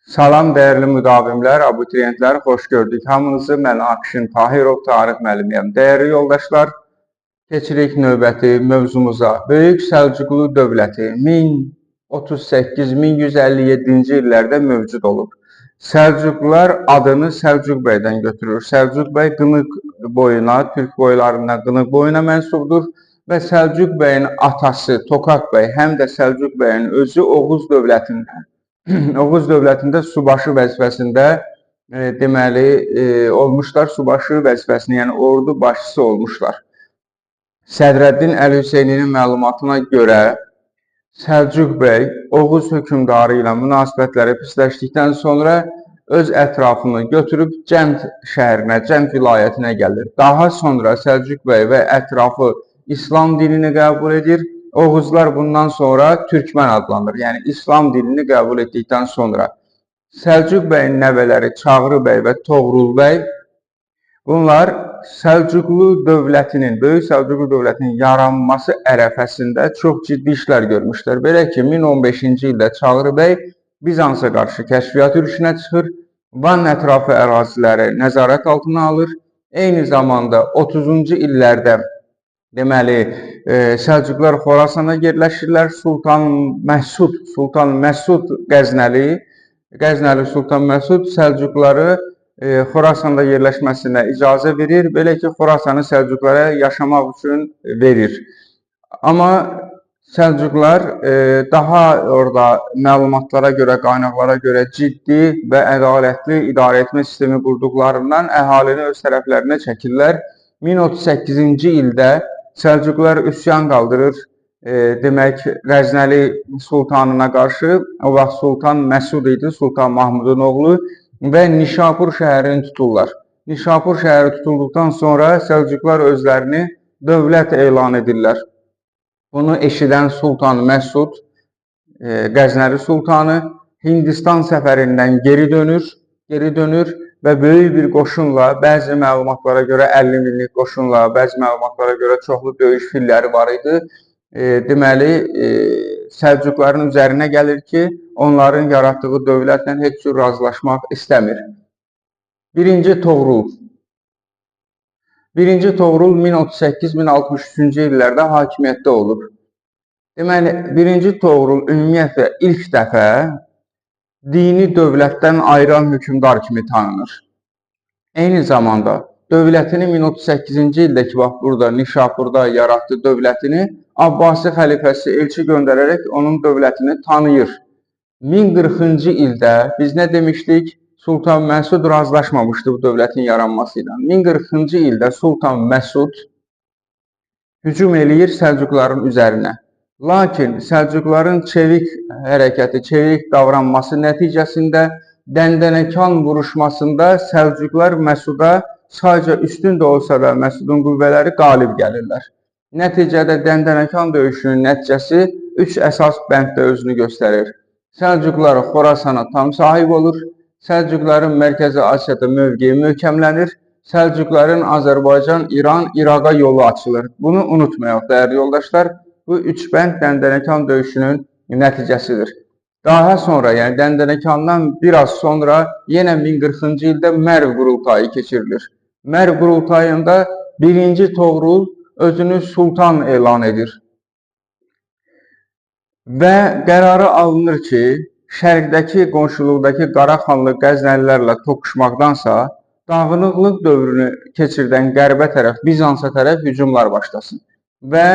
Salam dəyərli müdavimlər, abituriyentlər, xoş gördük hamınızı. Mən Akşin Tahirov, tarix müəllimiyəm. Dəyərli yoldaşlar, keçirik növbəti mövzumuza. Böyük Səlcuqlu dövləti 1038-1157-ci illərdə mövcud olub. Səlcuqlular adını Səlcuq bəydən götürür. Səlcuq bəy Qınıq boyuna, Türk boylarından Qınıq boyuna mənsubdur və Səlcuq bəyin atası Tokat bəy, həm də Səlcuq bəyin özü Oğuz dövlətindən. Oğuz dövlətində subaşı vəzifəsində olmuşlar, subaşı vəzifəsini, yəni ordu başçısı olmuşlar. Sədrəddin Əli-Hüseyninin məlumatına görə Səlcuq bəy Oğuz hökmdarı ilə münasibətləri pisləşdikdən sonra öz ətrafını götürüb Cənd şəhərinə, Cənd vilayətinə gəlir. Daha sonra Səlcuq bəy və ətrafı İslam dinini qəbul edir. Oğuzlar bundan sonra Türkmen adlanır. Yəni İslam dilini qəbul etdikdən sonra Səlcuq bəyin nəvələri Çağrı bəy və Toğrul bəy, bunlar Səlcuqlu dövlətinin, Böyük Səlcuqlu dövlətinin yaranması ərəfəsində çox ciddi işlər görmüşlər. Belə ki, 1015-ci ildə Çağrı bəy Bizansa qarşı kəşfiyyat yürüşünə çıxır, Van ətrafı əraziləri nəzarət altına alır. Eyni zamanda 30-cu illərdə deməli, Səlcuqlar Xorasana yerləşirlər. Sultan Məsud Qəznəli Sultan Məsud Səlcuqları Xorasanda yerləşməsinə icazə verir. Belə ki, Xorasanı Səlcuqlara yaşamaq üçün verir. Amma Səlcuqlar daha orada məlumatlara görə, qaynaqlara görə ciddi və ədalətli idarə etmə sistemi qurduqlarından əhalini öz tərəflərinə çəkirlər. 1038-ci ildə Səlcuqlar üsyan qaldırır, demək, Qəznəli Sultanına qarşı. O vaxt Sultan Məsud idi, Sultan Mahmudun oğlu və Nişapur şəhərini tuturlar. Nişapur şəhəri tutulduqdan sonra Səlcuqlar özlərini dövlət elan edirlər. Bunu eşidən Sultan Məsud, Qəznəli Sultanı Hindistan səfərindən geri dönür və böyük bir qoşunla, bəzi məlumatlara görə 50 minlik qoşunla, bəzi məlumatlara görə çoxlu döyüş filləri var idi. Deməli, Səlcuqların üzərinə gəlir ki, onların yaratdığı dövlətlə heç cür razılaşmaq istəmir. Birinci Toğrul 1038-1063-cü illərdə hakimiyyətdə olur. Deməli, birinci Toğrul ümumiyyətlə ilk dəfə dini dövlətdən ayıran hökmdar kimi tanınır. Eyni zamanda dövlətini 1038-ci ildəki vaxt burada Nişapurda yaratdığı dövlətini Abbasi xəlifəsi elçi göndərərək onun dövlətini tanıyır. 1040-cı ildə biz nə demişdik? Sultan Məsud razılaşmamışdı bu dövlətin yaranması ilə. 1040-cı ildə Sultan Məsud hücum eləyir Səlcuqların üzərinə. Lakin Səlcuqların çevik hərəkəti, çevik davranması nəticəsində Dəndənəkan vuruşmasında Səlcuqlar Məsuda sadəcə üstün də olsa da Məsudun qüvvələri qalib gəlirlər. Nəticədə Dəndənəkan döyüşünün nəticəsi 3 əsas bənddə özünü göstərir. Səlcuqlar Xorasana tam sahib olur, Səlcuqların Mərkəzi Asiyada mövqeyi möhkəmlənir, Səlcuqların Azərbaycan, İran, İraqa yolu açılır. Bunu unutmayaq, dəyərli yoldaşlar. Bu 3 bənd Dəndənəkan döyüşünün nəticəsidir. Daha sonra, yəni Dəndənəkandan biraz sonra yenə 1040-cı ildə Mərv qurultayı keçirilir. Mərv qurultayında 1-ci Toğrul özünü sultan elan edir. Və qərarı alınır ki, şərqdəki, qonşuluqdakı Qaraxanlı Qəznəlilərlə toqquşmaqdansa, dağınıqlıq dövrünü keçirdən qərbə tərəf, Bizansa tərəf hücumlar başlasın. Və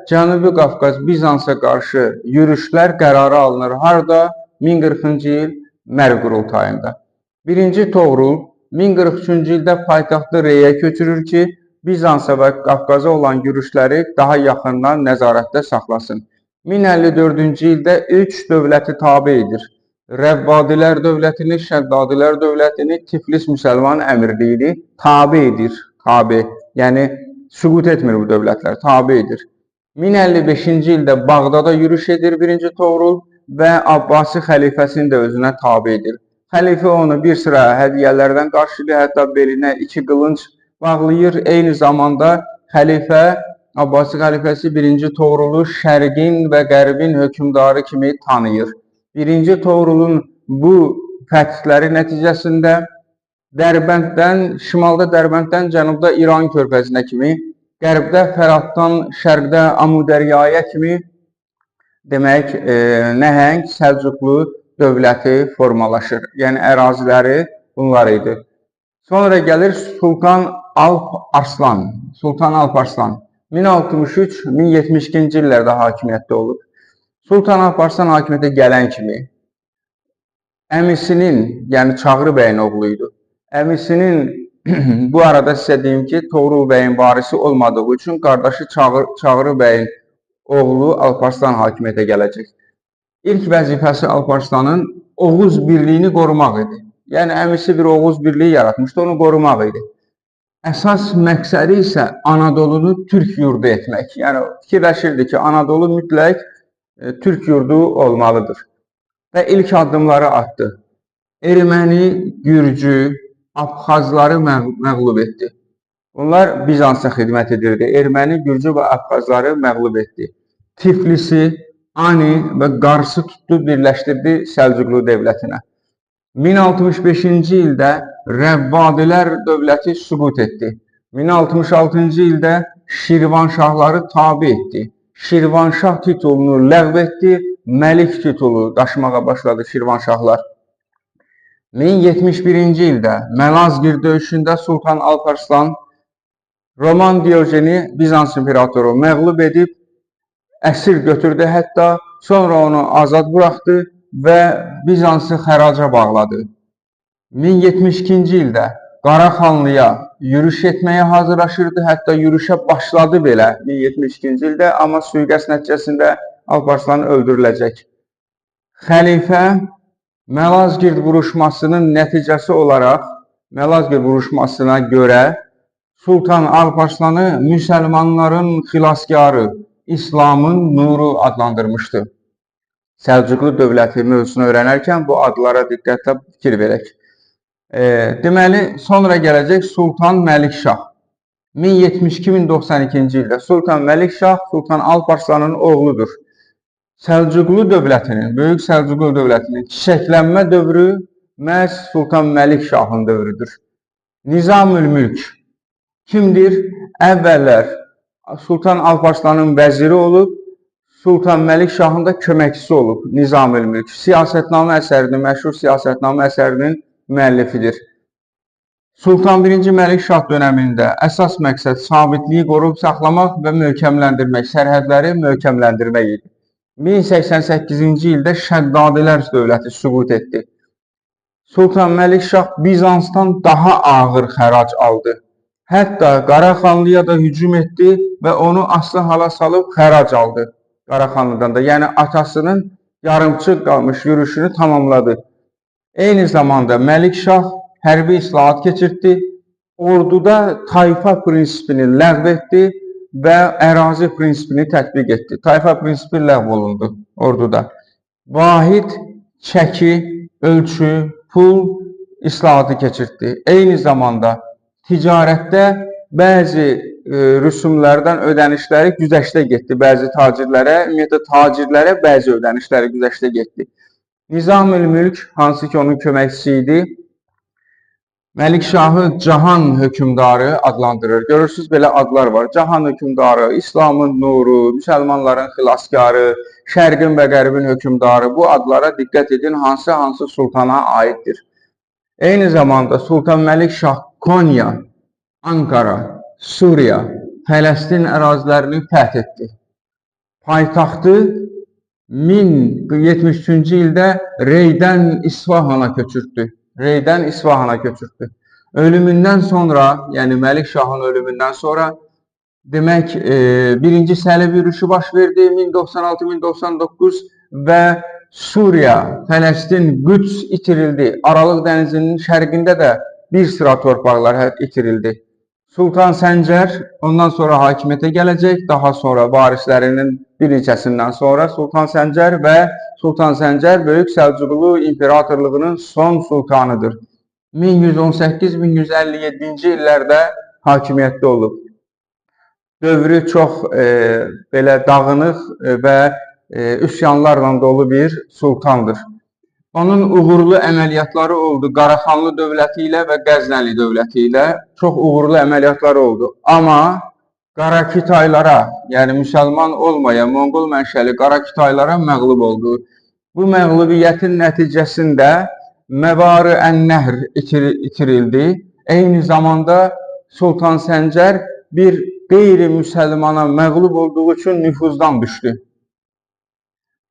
Cənubi Qafqaz Bizansa qarşı yürüşlər qərarı alınır. Harada? 1040-cı il Mərv qurultayında. 1-ci Toğrul 1043-cü ildə paytaxtı Reyə köçürür ki, Bizansa və Qafqaza olan yürüşləri daha yaxından nəzarətdə saxlasın. 1054-cü ildə ilk dövləti tabe edir. Rəvvadilər dövlətini, Şəddadilər dövlətini Tiflis müsəlman əmirliyini tabe edir. Tabe, yəni süqut etmir bu dövlətlər, tabe edir. 1055-ci ildə Bağdada yürüş edir 1-ci Toğrul və Abbasi xəlifəsini də özünə tabe edir. Xəlifə onu bir sıra hədiyyələrdən qarşılayır, hətta belinə 2 qılınc bağlayır. Eyni zamanda xəlifə, Abbasi xəlifəsi 1-ci Toğrulu şərqin və qərbin hökmdarı kimi tanıyır. 1-ci Toğrulun bu fətihləri nəticəsində Dərbənddən, şimalda Dərbənddən cənubda İran körfəzinə kimi, qərbdə Fəraddan, şərqdə Amudəryaya kimi demək, nəhəng Səlcuqlu dövləti formalaşır. Yəni, əraziləri bunlar idi. Sonra gəlir Sultan Alp Arslan. Sultan Alp Arslan 1063-1072-ci illərdə hakimiyyətdə olub. Sultan Alp Arslan hakimiyyətə gələn kimi əmisinin, yəni Çağrı bəyin oğlu idi. Əmisinin, bu arada sizə deyim ki, Toğrul bəyin varisi olmadığı üçün qardaşı Çağrı bəyin oğlu Alp Arslan hakimiyyətə gələcək. İlk vəzifəsi Alp Arslanın Oğuz birliyini qorumaq idi. Yəni, əmisi bir Oğuz birliyi yaratmışdı, onu qorumaq idi. Əsas məqsədi isə Anadolunu türk yurdu etmək. Yəni, fikirləşirdi ki, Anadolu mütləq türk yurdu olmalıdır. Və ilk addımları atdı. Erməni, Gürcü, Abxazları məğlub etdi. Bunlar Bizansa xidmət edirdi. Erməni, Gürcü və Abxazları məğlub etdi. Tiflisi, Ani və Qarsı tutdu, birləşdirdi Səlcuqlu dövlətinə. 1065-ci ildə Rəvvadilər dövləti süqut etdi. 1066-cı ildə Şirvanşahları tabe etdi. Şirvanşah titulunu ləğv etdi, Məlik titulu daşımağa başladı Şirvanşahlar. 1071-ci ildə Malazgirt döyüşündə Sultan Alp Arslan Roman Diojeni Bizans imperatoru məğlub edib, əsir götürdü hətta, sonra onu azad buraxdı və Bizansı xəraca bağladı. 1072-ci ildə Qaraxanlıya yürüş etməyə hazırlaşırdı, hətta yürüşə başladı belə 1072-ci ildə, amma sui-qəsd nəticəsində Alp Arslan öldürüləcək. Xəlifə Malazgirt vuruşmasının nəticəsi olaraq, Malazgirt vuruşmasına görə Sultan Alp Arslanı müsəlmanların xilaskarı, İslamın nuru adlandırmışdı. Səlcuqlu dövləti mövzusunu öyrənərkən bu adlara diqqətlə fikir verək. Deməli, sonra gələcək Sultan Məlikşah. 1072-1092-ci ildə Sultan Məlikşah Sultan Alp Arslanın oğludur. Səlcuqlu dövlətinin, Böyük Səlcuqlu dövlətinin çiçəklənmə dövrü məhz Sultan Məlikşahın dövrüdür. Nizamül-Mülk kimdir? Əvvəllər Sultan Alp Arslanın vəziri olub, Sultan Məlikşahın da köməkçisi olub. Nizamül-Mülk siyasətnamə əsərinin, məşhur siyasətnamə əsərinin müəllifidir. Sultan 1-ci Məlikşah dönəmində əsas məqsəd sabitliyi qorub saxlamaq və möhkəmləndirmək, sərhədləri möhkəmləndirmək idi. 1088-ci ildə Şəddadilər dövləti süqut etdi. Sultan Məlikşah Bizansdan daha ağır xərac aldı. Hətta Qaraxanlıya da hücum etdi və onu aslı hala salıb xərac aldı Qaraxanlıdan da. Yəni, atasının yarımçıq qalmış yürüşünü tamamladı. Eyni zamanda Məlikşah hərbi islahat keçirtdi, orduda tayfa prinsipini ləğv etdi və ərazi prinsipini tətbiq etdi. Tayfa prinsipi ləğv olundu orduda. Vahid, çəki, ölçü, pul islahatı keçirtdi. Eyni zamanda ticarətdə bəzi rüsumlardan ödənişləri güzəştə getdi. Bəzi tacirlərə, ümumiyyətlə tacirlərə bəzi ödənişləri güzəştə getdi. Nizamül-Mülk, hansı ki onun köməkçisi idi, Məlikşahı Cahan hökümdarı adlandırır. Görürsünüz, belə adlar var. Cahan hökümdarı, İslamın nuru, müsəlmanların xilaskarı, şərqin və qərbin hökümdarı. Bu adlara diqqət edin, hansı sultana aiddir. Eyni zamanda Sultan Məlikşah Konya, Ankara, Suriya, Fələstin ərazilərini fəth etdi. Paytaxtı 1073-cü ildə Reydən İsfahana köçürtdü. Ölümündən sonra, yəni Məlikşahın ölümündən sonra demək, birinci Sələb yürüşü baş verdi 1096-1099 və Suriya, Fələstin, Qüds itirildi. Aralıq dənizinin şərqində də bir sıra torpaqlar itirildi. Sultan Səncər ondan sonra hakimiyyətə gələcək, daha sonra varislərinin bir neçəsindən sonra Sultan Səncər və Sultan Səncər Böyük Səlcuqlu İmperatorluğunun son sultanıdır. 1118-1157-ci illərdə hakimiyyətdə olub. Dövrü çox belə dağınıq və üsyanlarla dolu bir sultandır. Onun uğurlu əməliyyatları oldu Qaraxanlı dövləti ilə və Qəznəli dövləti ilə. Çox uğurlu əməliyyatları oldu. Amma Qara Kitaylara, yəni müsəlman olmayan Monqol mənşəli Qara Kitaylara məğlub oldu. Bu məğlubiyyətin nəticəsində Məvarı Ən-Nəhr itirildi. Eyni zamanda Sultan Səncər bir qeyri-müsəlmana məğlub olduğu üçün nüfuzdan düşdü.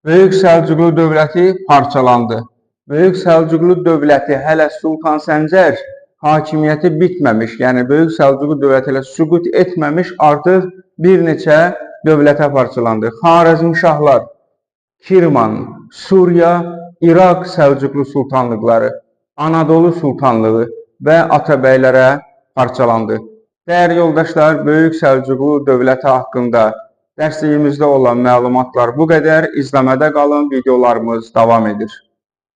Böyük Səlcuqlu dövləti parçalandı. Böyük Səlcuqlu dövləti hələ Sultan Səncər hakimiyyəti bitməmiş, yəni Böyük Səlcuqlu dövləti ilə süqut etməmiş artıq bir neçə dövlətə parçalandı. Xarəzmşahlar, Kirman, Suriya, İraq Səlcuqlu sultanlıqları, Anadolu sultanlığı və Atabəylərə parçalandı. Dəyərli yoldaşlar, Böyük Səlcuqlu dövləti haqqında dərsliyimizdə olan məlumatlar bu qədər. İzləmədə qalın, videolarımız davam edir.